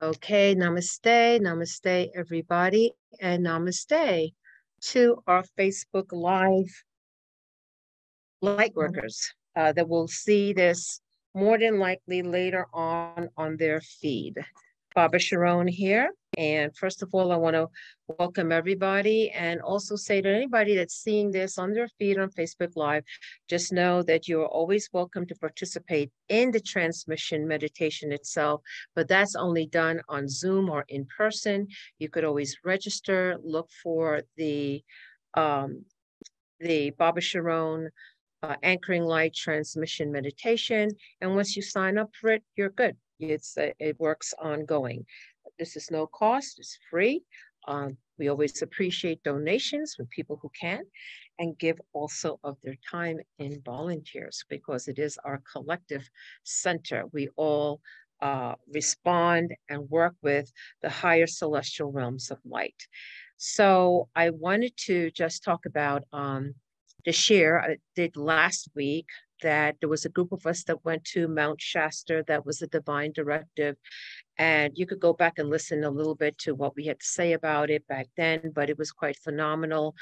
Okay, namaste, namaste, everybody, and namaste to our Facebook Live lightworkers that will see this more than likely later on their feed. Baba Sharon here. And first of all, I want to welcome everybody and also say to anybody that's seeing this on their feed on Facebook Live, just know that you are always welcome to participate in the transmission meditation itself, but that's only done on Zoom or in person. You could always register, look for the Baba Sharon anchoring light transmission meditation. And once you sign up for it, you're good. It works ongoing. This is no cost, it's free. We always appreciate donations from people who can and give also of their time in volunteers because it is our collective center. We all respond and work with the higher celestial realms of light. So I wanted to just talk about the share I did last week that there was a group of us that went to Mount Shasta. That was a divine directive. And you could go back and listen a little bit to what we had to say about it back then, but it was quite phenomenal.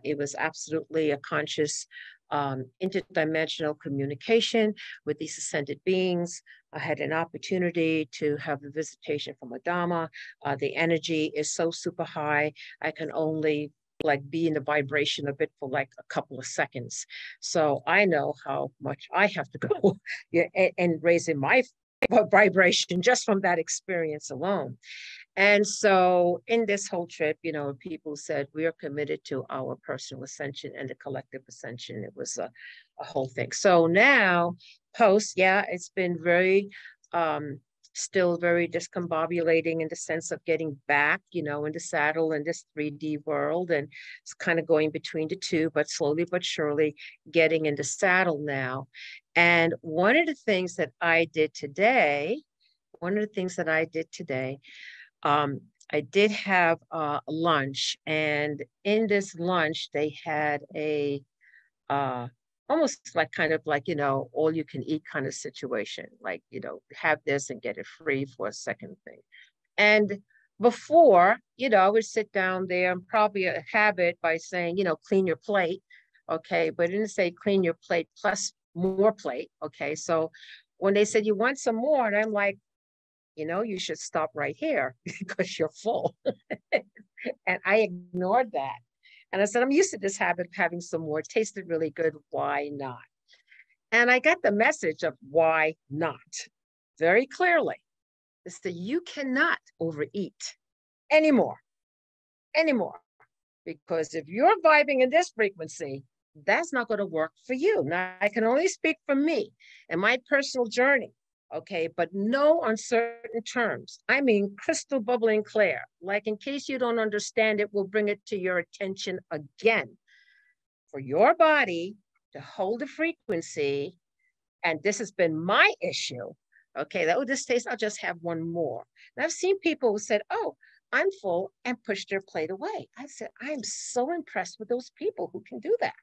It was absolutely a conscious interdimensional communication with these ascended beings. I had an opportunity to have a visitation from a Dhamma. The energy is so super high. I can only be in the vibration of it for like a couple of seconds. So I know how much I have to go and raising my vibration just from that experience alone. And so in this whole trip, people said we are committed to our personal ascension and the collective ascension. It was a whole thing. So now it's been very still very discombobulating in the sense of getting back, in the saddle in this 3D world. And it's kind of going between the two, but slowly but surely getting in the saddle now. And one of the things that I did today, I did have lunch. And in this lunch, they had a almost all you can eat kind of situation, have this and get it free for a second thing. And before, I would sit down there and probably a habit by saying, clean your plate. Okay. But it didn't say clean your plate plus more plate. Okay. So when they said you want some more, and I'm like, you should stop right here because you're full. And I ignored that. And I said, I'm used to this habit of having some more. It tasted really good. Why not? And I got the message of why not very clearly. It's that you cannot overeat anymore. Because if you're vibing in this frequency, that's not going to work for you. Now, I can only speak for me and my personal journey. Okay, but no uncertain terms. I mean, crystal bubbling clear. Like in case you don't understand it, we'll bring it to your attention again. For your body to hold a frequency, and this has been my issue. Okay, this taste, I'll just have one more. And I've seen people who said, oh, I'm full, and push their plate away. I said, I'm so impressed with those people who can do that.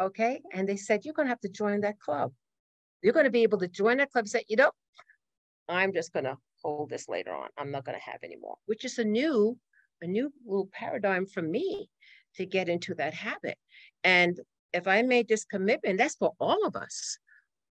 Okay, and they said, you're going to have to join that club. You're going to be able to join that club and say, I'm just going to hold this later on. I'm not going to have any more, which is a new little paradigm for me to get into that habit. And if I made this commitment, that's for all of us.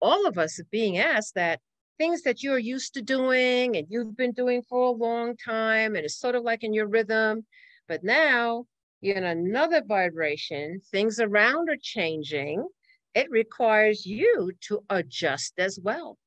All of us are being asked that things that you're used to doing and you've been doing for a long time, and it's sort of like in your rhythm, but now you're in another vibration, things around are changing. It requires you to adjust as well.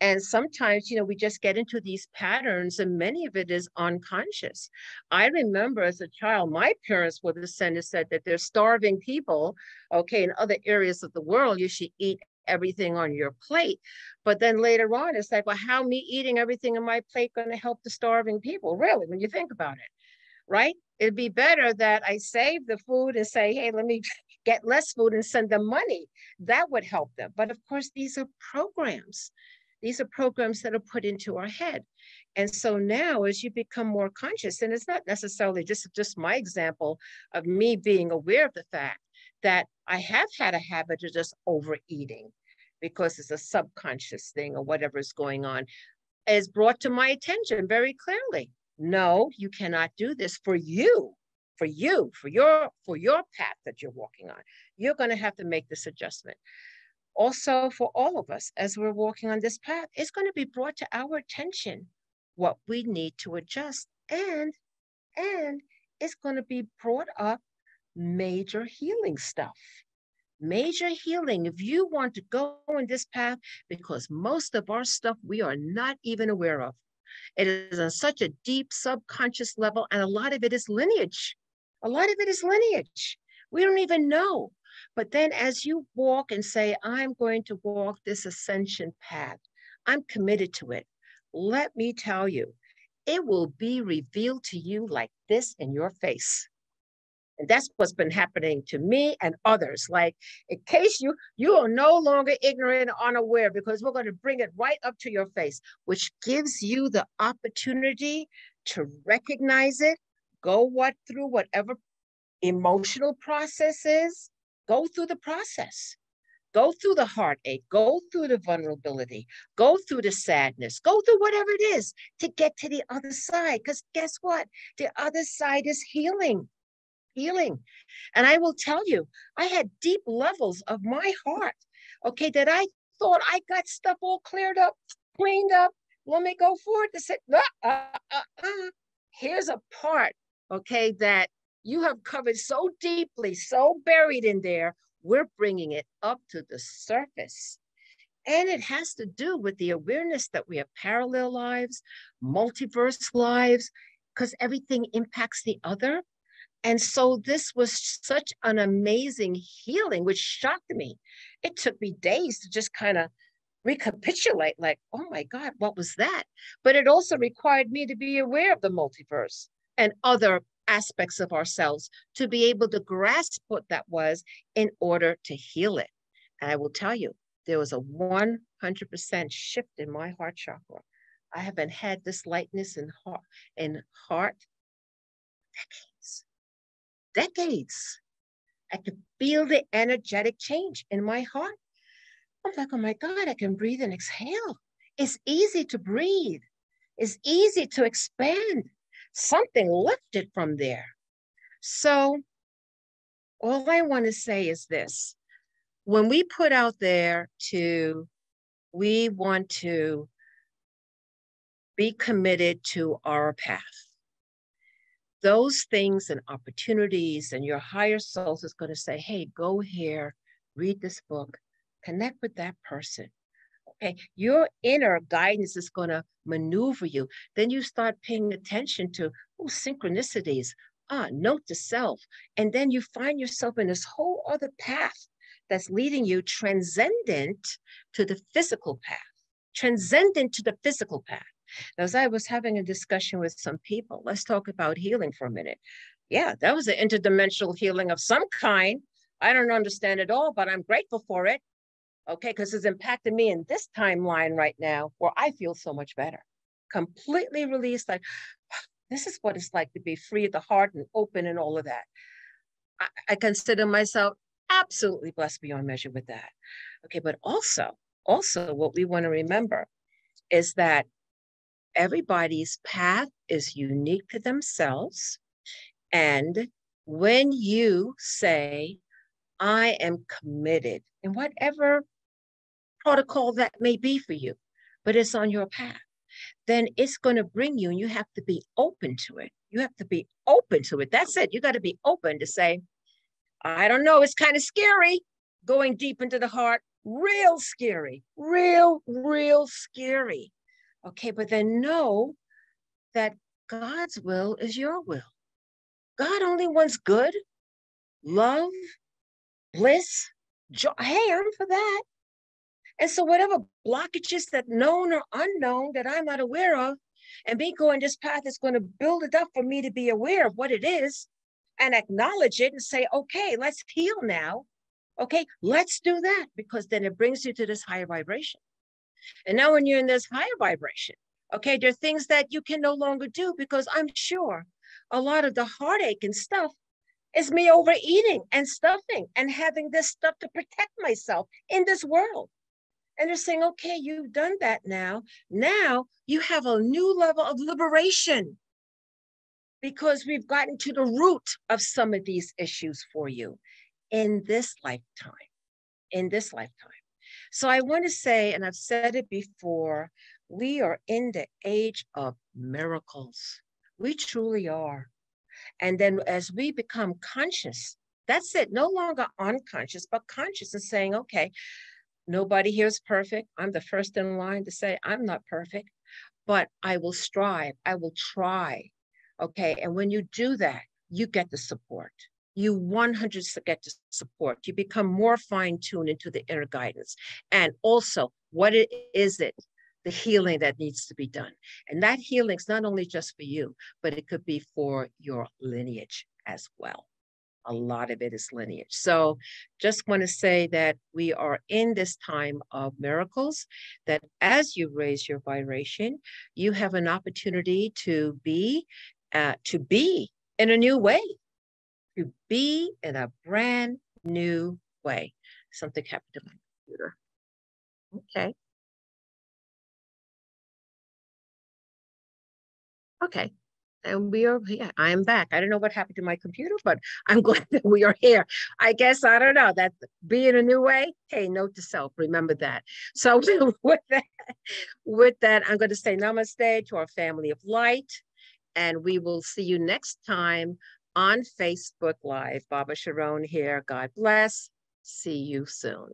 And sometimes, we just get into these patterns, and many of it is unconscious. I remember as a child, my parents would have said that there's starving people, okay, in other areas of the world, you should eat everything on your plate. But then later on, it's like, well, how me eating everything on my plate going to help the starving people? Really, when you think about it, right? It'd be better that I save the food and say, hey, let me get less food and send them money. That would help them. But of course, these are programs. These are programs that are put into our head. And so now as you become more conscious, and it's not necessarily just my example of me being aware of the fact that I have had a habit of just overeating because it's a subconscious thing or whatever is going on. is brought to my attention very clearly. No, you cannot do this for you, for you, for your path that you're walking on. You're going to have to make this adjustment. Also, for all of us, as we're walking on this path, it's going to be brought to our attention what we need to adjust, and it's going to be brought up major healing stuff. Major healing, if you want to go in this path, because most of our stuff we are not even aware of. It is on such a deep subconscious level, and a lot of it is lineage. A lot of it is lineage. We don't even know. But then as you walk and say, I'm going to walk this ascension path, I'm committed to it. Let me tell you, it will be revealed to you like this in your face. And that's what's been happening to me and others. Like, in case you are no longer ignorant or unaware, because we're going to bring it right up to your face, which gives you the opportunity to recognize it, go through whatever emotional process is, go through the process. Go through the heartache, go through the vulnerability, go through the sadness, go through whatever it is to get to the other side. Because guess what? The other side is healing. Healing. And I will tell you, I had deep levels of my heart, okay, that I thought I got stuff all cleared up, cleaned up. Let me go forward to say, here's a part, okay, that you have covered so deeply, so buried in there. We're bringing it up to the surface. And it has to do with the awareness that we have parallel lives, multiverse lives, because everything impacts the other. And so this was such an amazing healing, which shocked me. It took me days to just kind of recapitulate, like, oh my God, what was that? But it also required me to be aware of the multiverse and other aspects of ourselves to be able to grasp what that was in order to heal it. And I will tell you, there was a 100% shift in my heart chakra. I haven't had this lightness in heart decades. I could feel the energetic change in my heart. I'm like, oh my God, I can breathe and exhale. It's easy to breathe. It's easy to expand. Something lifted from there. So all I want to say is this. When we put out there we want to be committed to our path. Those things and opportunities and your higher soul is going to say, hey, go here, read this book, connect with that person. Okay, your inner guidance is going to maneuver you. Then you start paying attention to synchronicities, note to self. And then you find yourself in this whole other path that's leading you transcendent to the physical path, transcendent to the physical path. As I was having a discussion with some people, let's talk about healing for a minute. Yeah, that was an interdimensional healing of some kind. I don't understand it all, but I'm grateful for it. Okay, because it's impacted me in this timeline right now where I feel so much better. Completely released, like, this is what it's like to be free of the heart and open and all of that. I consider myself absolutely blessed beyond measure with that. Okay, but also what we want to remember is that everybody's path is unique to themselves. And when you say, I am committed in whatever protocol that may be for you, but it's on your path, then it's going to bring you, and you have to be open to it. You have to be open to it. That's it. You got to be open to say, I don't know, it's kind of scary going deep into the heart, real scary, real scary. Okay, but then know that God's will is your will. God only wants good, love, bliss, joy. Hey, I'm for that. And so whatever blockages that known or unknown that I'm not aware of, and me going this path is going to build it up for me to be aware of what it is and acknowledge it and say, okay, let's heal now. Okay, let's do that, because then it brings you to this higher vibration. And now when you're in this higher vibration, okay, there are things that you can no longer do, because I'm sure a lot of the heartache and stuff is me overeating and stuffing and having this stuff to protect myself in this world. And they're saying, okay, you've done that now. Now you have a new level of liberation because we've gotten to the root of some of these issues for you in this lifetime, in this lifetime. So I want to say, and I've said it before, we are in the age of miracles. We truly are. And then as we become conscious, that's it, no longer unconscious, but conscious and saying, okay, nobody here is perfect. I'm the first in line to say I'm not perfect, but I will strive. I will try. Okay. And when you do that, you get the support. You 100% get the support. You become more fine-tuned into the inner guidance. And also, what is it? The healing that needs to be done. And that healing is not only just for you, but it could be for your lineage as well. A lot of it is lineage. So just want to say that we are in this time of miracles, that as you raise your vibration, you have an opportunity to be in a new way, to be in a brand new way. Something happened to my computer. Okay. Okay. And we are, yeah, I am back. I don't know what happened to my computer, but I'm glad that we are here. I guess, I don't know, that be in a new way. Hey, note to self, remember that. So with that, I'm going to say namaste to our family of light. And we will see you next time on Facebook Live. Baba Sharon here. God bless. See you soon.